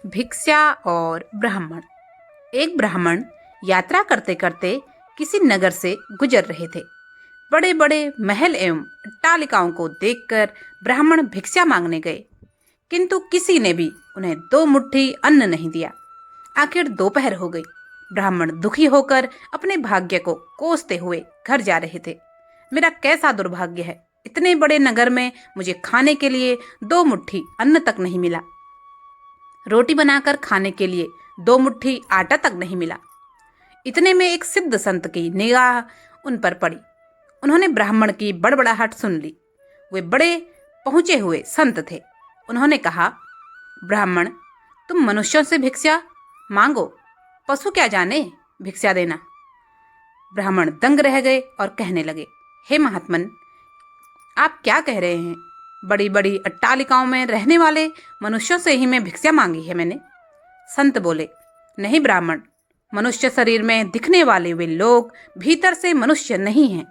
भिक्षा और ब्राह्मण। एक ब्राह्मण यात्रा करते करते किसी नगर से गुजर रहे थे। बड़े बड़े महल एवं अट्टालिकाओं को देखकर ब्राह्मण भिक्षा मांगने गए, किंतु किसी ने भी उन्हें 2 मुट्ठी अन्न नहीं दिया। आखिर दोपहर हो गई। ब्राह्मण दुखी होकर अपने भाग्य को कोसते हुए घर जा रहे थे। मेरा कैसा दुर्भाग्य है, इतने बड़े नगर में मुझे खाने के लिए 2 मुट्ठी अन्न तक नहीं मिला। रोटी बनाकर खाने के लिए 2 मुट्ठी आटा तक नहीं मिला। इतने में एक सिद्ध संत की निगाह उन पर पड़ी। उन्होंने ब्राह्मण की बड़बड़ाहट सुन ली। वे बड़े पहुंचे हुए संत थे। उन्होंने कहा, ब्राह्मण, तुम मनुष्यों से भिक्षा मांगो, पशु क्या जाने भिक्षा देना। ब्राह्मण दंग रह गए और कहने लगे, हे महात्मन, आप क्या कह रहे हैं? बड़ी बड़ी अट्टालिकाओं में रहने वाले मनुष्यों से ही मैं भिक्षा मांगी है मैंने। संत बोले, नहीं ब्राह्मण, मनुष्य शरीर में दिखने वाले वे लोग भीतर से मनुष्य नहीं हैं।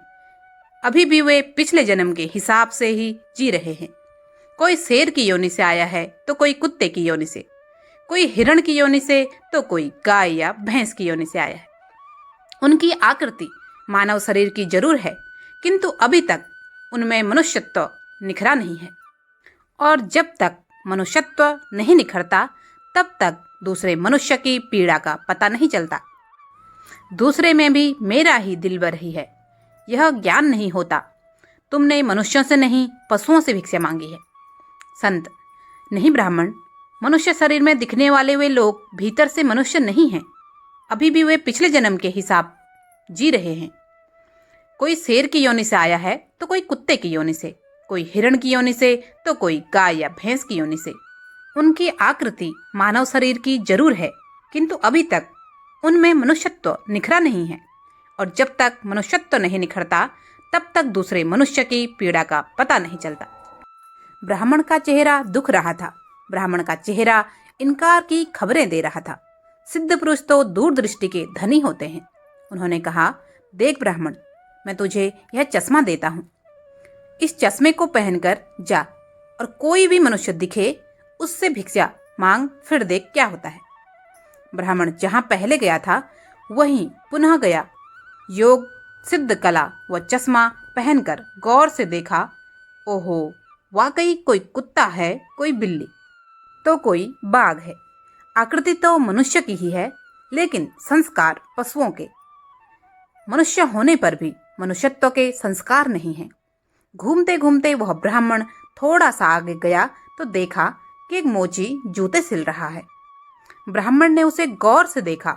अभी भी वे पिछले जन्म के हिसाब से ही जी रहे हैं। कोई शेर की योनि से आया है तो कोई कुत्ते की योनि से, कोई हिरण की योनि से तो कोई गाय या भैंस की योनि से आया है। उनकी आकृति मानव शरीर की जरूर है, किंतु अभी तक उनमें मनुष्यत्व निखरा नहीं है। और जब तक मनुष्यत्व नहीं निखरता, तब तक दूसरे मनुष्य की पीड़ा का पता नहीं चलता। दूसरे में भी मेरा ही दिल बर ही है, यह ज्ञान नहीं होता। तुमने मनुष्यों से नहीं, पशुओं से भिक्षा मांगी है। संत, नहीं ब्राह्मण, मनुष्य शरीर में दिखने वाले वे लोग भीतर से मनुष्य नहीं हैं। अभी भी वे पिछले जन्म के हिसाब जी रहे हैं। कोई शेर की योनि से आया है तो कोई कुत्ते की योनि से, कोई हिरण की योनि से तो कोई गाय या भैंस की योनि से। उनकी आकृति मानव शरीर की जरूर है, किंतु अभी तक उनमें मनुष्यत्व निखरा नहीं है। और जब तक मनुष्यत्व नहीं निखरता, तब तक दूसरे मनुष्य की पीड़ा का पता नहीं चलता। ब्राह्मण का चेहरा दुख रहा था। ब्राह्मण का चेहरा इनकार की खबरें दे रहा था। सिद्ध पुरुष तो दूरदृष्टि के धनी होते हैं। उन्होंने कहा, देख ब्राह्मण, मैं तुझे यह चश्मा देता हूँ। इस चश्मे को पहनकर जा और कोई भी मनुष्य दिखे उससे भिक्षा मांग, फिर देख क्या होता है। ब्राह्मण जहाँ पहले गया था वहीं पुनः गया। योग सिद्ध कला व चश्मा पहनकर गौर से देखा। ओहो, वाकई कोई कुत्ता है, कोई बिल्ली तो कोई बाघ है। आकृति तो मनुष्य की ही है, लेकिन संस्कार पशुओं के। मनुष्य होने पर भी मनुष्यत्व के संस्कार नहीं हैं। घूमते घूमते वह ब्राह्मण थोड़ा सा आगे गया तो देखा कि एक मोची जूते सिल रहा है। ब्राह्मण ने उसे गौर से देखा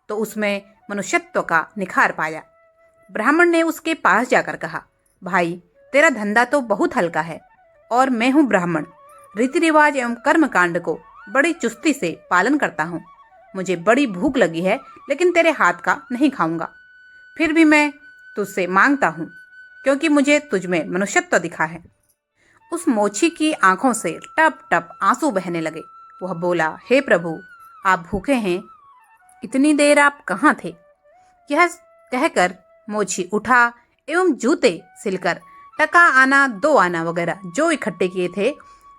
तो उसमें मनुष्यत्व का निखार पाया। ब्राह्मण ने उसके पास जाकर कहा, भाई, तेरा धंधा तो बहुत हल्का है और मैं हूँ ब्राह्मण। रीति रिवाज एवं कर्म कांड को बड़ी चुस्ती से पालन करता हूँ। मुझे बड़ी भूख लगी है, लेकिन तेरे हाथ का नहीं खाऊंगा। फिर भी मैं तुझसे मांगता हूँ, क्योंकि मुझे तुझमें मनुष्यत्व दिखा है। उस मोची की आंखों से टप टप आंसू बहने लगे। वह बोला, हे प्रभु, आप भूखे हैं? इतनी देर आप कहाँ थे? यह कहकर मोची उठा एवं जूते सिलकर टका आना, 2 आना वगैरह जो इकट्ठे किए थे,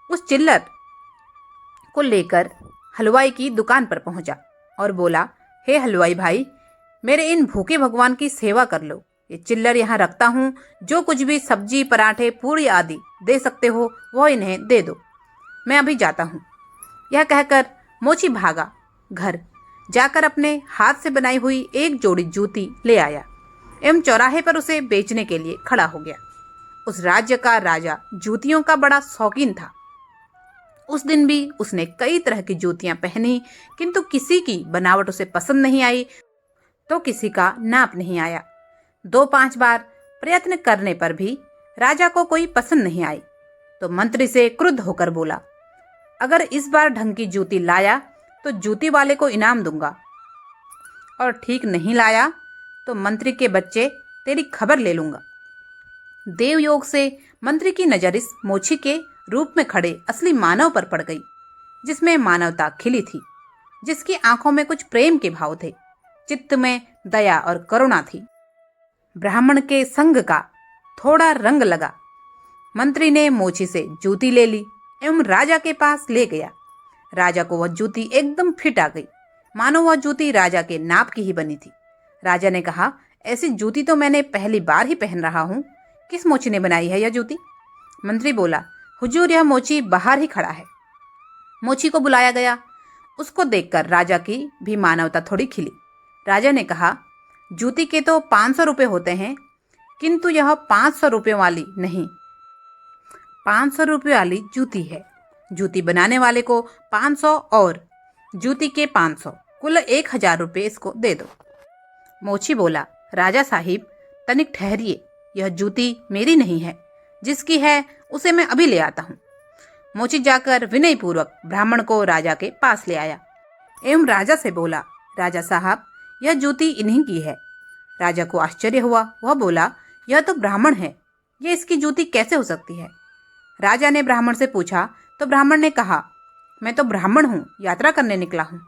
उस चिल्लर को लेकर हलवाई की दुकान पर पहुंचा और बोला, हे हलवाई भाई, मेरे इन भूखे भगवान की सेवा कर लो। ये चिल्लर यहाँ रखता हूँ, जो कुछ भी सब्जी, पराठे, पूरी आदि दे सकते हो वह इन्हें दे दो। मैं अभी जाता हूँ। यह कहकर मोची भागा। घर जाकर अपने हाथ से बनाई हुई एक जोड़ी जूती ले आया एवं चौराहे पर उसे बेचने के लिए खड़ा हो गया। उस राज्य का राजा जूतियों का बड़ा शौकीन था। उस दिन भी उसने कई तरह की जूतियां पहनी, किंतु किसी की बनावट उसे पसंद नहीं आई तो किसी का नाप नहीं आया। 2-5 बार प्रयत्न करने पर भी राजा को कोई पसंद नहीं आई तो मंत्री से क्रुद्ध होकर बोला, अगर इस बार ढंग की जूती लाया तो जूती वाले को इनाम दूंगा, और ठीक नहीं लाया तो मंत्री के बच्चे तेरी खबर ले लूंगा। देवयोग से मंत्री की नजर इस मोची के रूप में खड़े असली मानव पर पड़ गई, जिसमें मानवता खिली थी, जिसकी आंखों में कुछ प्रेम के भाव थे, चित्त में दया और करुणा थी। ब्राह्मण के संग का थोड़ा रंग लगा। मंत्री ने मोची से जूती ले ली एवं राजा के पास ले गया। राजा को वह जूती एकदम फिट आ गई, मानो वह जूती राजा के नाप की ही बनी थी। राजा ने कहा, ऐसी जूती तो मैंने पहली बार ही पहन रहा हूँ। किस मोची ने बनाई है यह जूती? मंत्री बोला, हुजूर, यह मोची बाहर ही खड़ा है। मोची को बुलाया गया। उसको देखकर राजा की भी मानवता थोड़ी खिली। राजा ने कहा, जूती के तो 500 रुपये होते हैं, किंतु यह 500 रुपये वाली नहीं, 500 रुपये वाली जूती है। जूती बनाने वाले को 500 और जूती के 500, कुल 1000 रुपये इसको दे दो। मोची बोला, राजा साहिब तनिक ठहरिए, यह जूती मेरी नहीं है, जिसकी है उसे मैं अभी ले आता हूँ। मोची जाकर विनयपूर्वक ब्राह्मण को राजा के पास ले आया एवं राजा से बोला, राजा साहब, यह जूती इन्हीं की है। राजा को आश्चर्य हुआ। वह बोला, यह तो ब्राह्मण है, यह इसकी जूती कैसे हो सकती है? राजा ने ब्राह्मण से पूछा तो ब्राह्मण ने कहा, मैं तो ब्राह्मण हूँ, यात्रा करने निकला हूँ।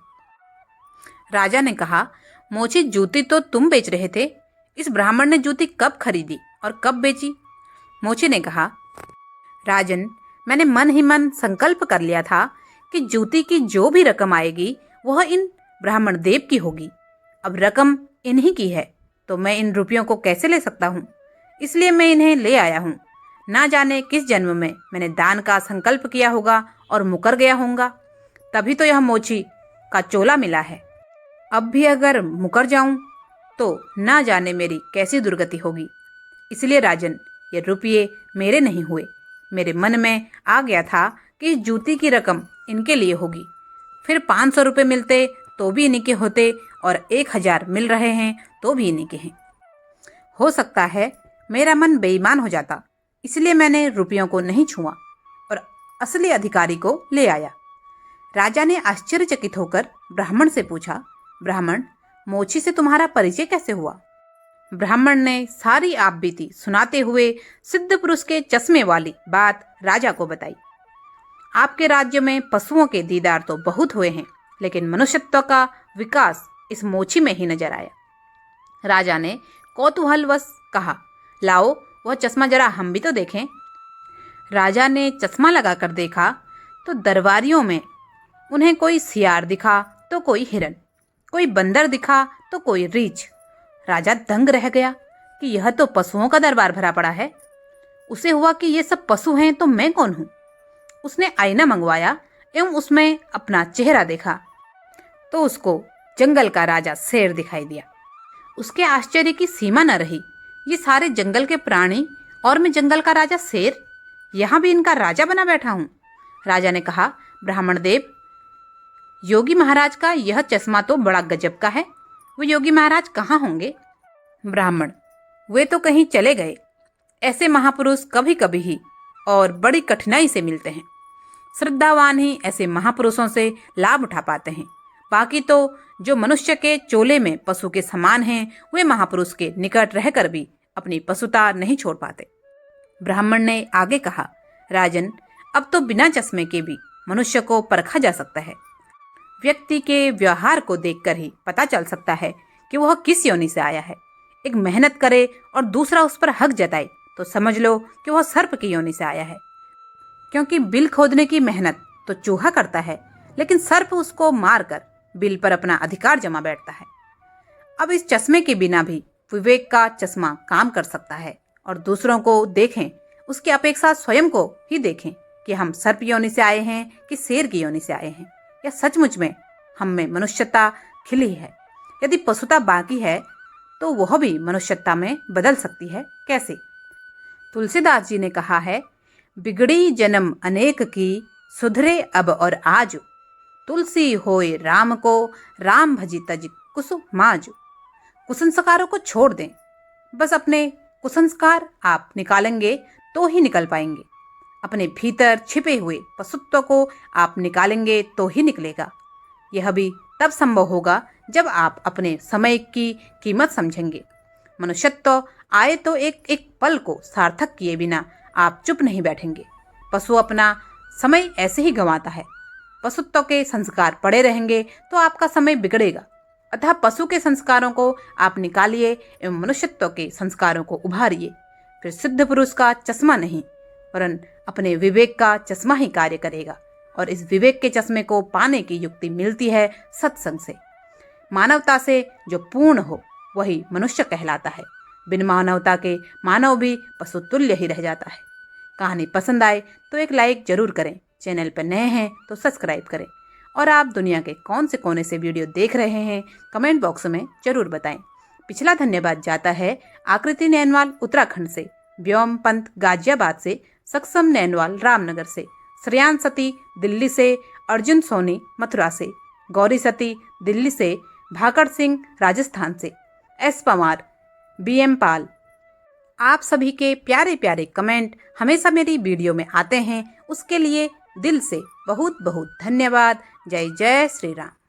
राजा ने कहा, मोची, जूती तो तुम बेच रहे थे, इस ब्राह्मण ने जूती कब खरीदी और कब बेची? मोची ने कहा, राजन, मैंने मन ही मन संकल्प कर लिया था कि जूती की जो भी रकम आएगी वह इन ब्राह्मण देव की होगी। अब रकम इन्हीं की है तो मैं इन रुपयों को कैसे ले सकता हूँ, इसलिए मैं इन्हें ले आया हूँ। ना जाने किस जन्म में मैंने दान का संकल्प किया होगा और मुकर गया होऊंगा, तभी तो यह मोची का चोला मिला है। अब भी अगर मुकर जाऊं तो ना जाने मेरी कैसी दुर्गति होगी। इसलिए राजन, ये रुपये मेरे नहीं हुए। मेरे मन में आ गया था कि इस जूती की रकम इनके लिए होगी, फिर 500 रुपये मिलते तो भी इन्हीं के होते और 1000 मिल रहे हैं तो भी इन्हीं के हैं। हो सकता है मेरा मन बेईमान हो जाता, इसलिए मैंने रुपयों को नहीं छुआ और असली अधिकारी को ले आया। राजा ने आश्चर्यचकित होकर ब्राह्मण से पूछा, ब्राह्मण, मोची से तुम्हारा परिचय कैसे हुआ? ब्राह्मण ने सारी आपबीती सुनाते हुए सिद्ध पुरुष के चश्मे वाली बात राजा को बताई। आपके राज्य में पशुओं के दीदार तो बहुत हुए हैं, लेकिन मनुष्यत्व का विकास इस मोची में ही नजर आया। राजा ने कौतूहलवश कहा, लाओ वह चश्मा जरा हम भी तो देखें। राजा ने चश्मा लगाकर देखा तो दरबारियों में उन्हें कोई सियार दिखा तो कोई हिरन, कोई बंदर दिखा तो कोई रीछ। राजा दंग रह गया कि यह तो पशुओं का दरबार भरा पड़ा है। उसे हुआ कि ये सब पशु हैं तो मैं कौन हूँ। उसने आईना मंगवाया एवं उसमें अपना चेहरा देखा तो उसको जंगल का राजा शेर दिखाई दिया। उसके आश्चर्य की सीमा न रही। ये सारे जंगल के प्राणी और मैं जंगल का राजा शेर, यहाँ भी इनका राजा बना बैठा हूँ। राजा ने कहा, ब्राह्मण देव, योगी महाराज का यह चश्मा तो बड़ा गजब का है। वो योगी महाराज कहाँ होंगे? ब्राह्मण, वे तो कहीं चले गए। ऐसे महापुरुष कभी कभी ही और बड़ी कठिनाई से मिलते हैं। श्रद्धावान ही ऐसे महापुरुषों से लाभ उठा पाते हैं। बाकी तो जो मनुष्य के चोले में पशु के समान हैं, वे महापुरुष के निकट रहकर भी अपनी पशुता नहीं छोड़ पाते। ब्राह्मण ने आगे कहा, राजन, अब तो बिना चश्मे के भी मनुष्य को परखा जा सकता है। व्यक्ति के व्यवहार को देखकर ही पता चल सकता है कि वह किस योनि से आया है। एक मेहनत करे और दूसरा उस पर हक जताए तो समझ लो कि वह सर्प की योनि से आया है, क्योंकि बिल खोदने की मेहनत तो चूहा करता है, लेकिन सर्प उसको मारकर बिल पर अपना अधिकार जमा बैठता है। अब इस चश्मे के बिना भी विवेक का चश्मा काम कर सकता है और दूसरों को देखें, उसकी अपेक्षा स्वयं को ही देखें कि हम सर्प योनि से आए हैं कि शेर की योनि से आए हैं। या सचमुच में हम में मनुष्यता खिली है। यदि पशुता बाकी है तो वह भी मनुष्यता में बदल सकती है। कैसे? तुलसीदास जी ने कहा है, बिगड़ी जन्म अनेक की, सुधरे अब और आज। तुलसी होए राम को, राम भजी तज कुसुमाज। कुसंस्कारों को छोड़ दें, बस अपने कुसंस्कार आप निकालेंगे तो ही निकल पाएंगे। अपने भीतर छिपे हुए पशुत्व को आप निकालेंगे तो ही निकलेगा। यह भी तब संभव होगा जब आप अपने समय की कीमत समझेंगे। मनुष्यत्व आए तो एक एक पल को सार्थक किए बिना आप चुप नहीं बैठेंगे। पशु अपना समय ऐसे ही गंवाता है। पशुत्व के संस्कार पड़े रहेंगे तो आपका समय बिगड़ेगा। अतः पशु के संस्कारों को आप निकालिए एवं मनुष्यत्व के संस्कारों को उभारिए। फिर सिद्ध पुरुष का चश्मा नहीं वरन अपने विवेक का चश्मा ही कार्य करेगा। और इस विवेक के चश्मे को पाने की युक्ति मिलती है सत्संग से। मानवता से जो पूर्ण हो वही मनुष्य कहलाता है। बिन मानवता के मानव भी पशुतुल्य ही रह जाता है। कहानी पसंद आए तो एक लाइक जरूर करें, चैनल पर नए हैं तो सब्सक्राइब करें, और आप दुनिया के कौन से कोने से वीडियो देख रहे हैं कमेंट बॉक्स में जरूर बताएं। पिछला धन्यवाद जाता है आकृति नैनवाल उत्तराखंड से, व्योम पंत गाजियाबाद से, सक्षम नैनवाल रामनगर से, श्रेयान सती दिल्ली से, अर्जुन सोनी मथुरा से, गौरी सती दिल्ली से, भाकर सिंह राजस्थान से, एस पवार, BM पाल। आप सभी के प्यारे प्यारे कमेंट हमेशा मेरी वीडियो में आते हैं, उसके लिए दिल से बहुत बहुत धन्यवाद। जय जय श्री राम।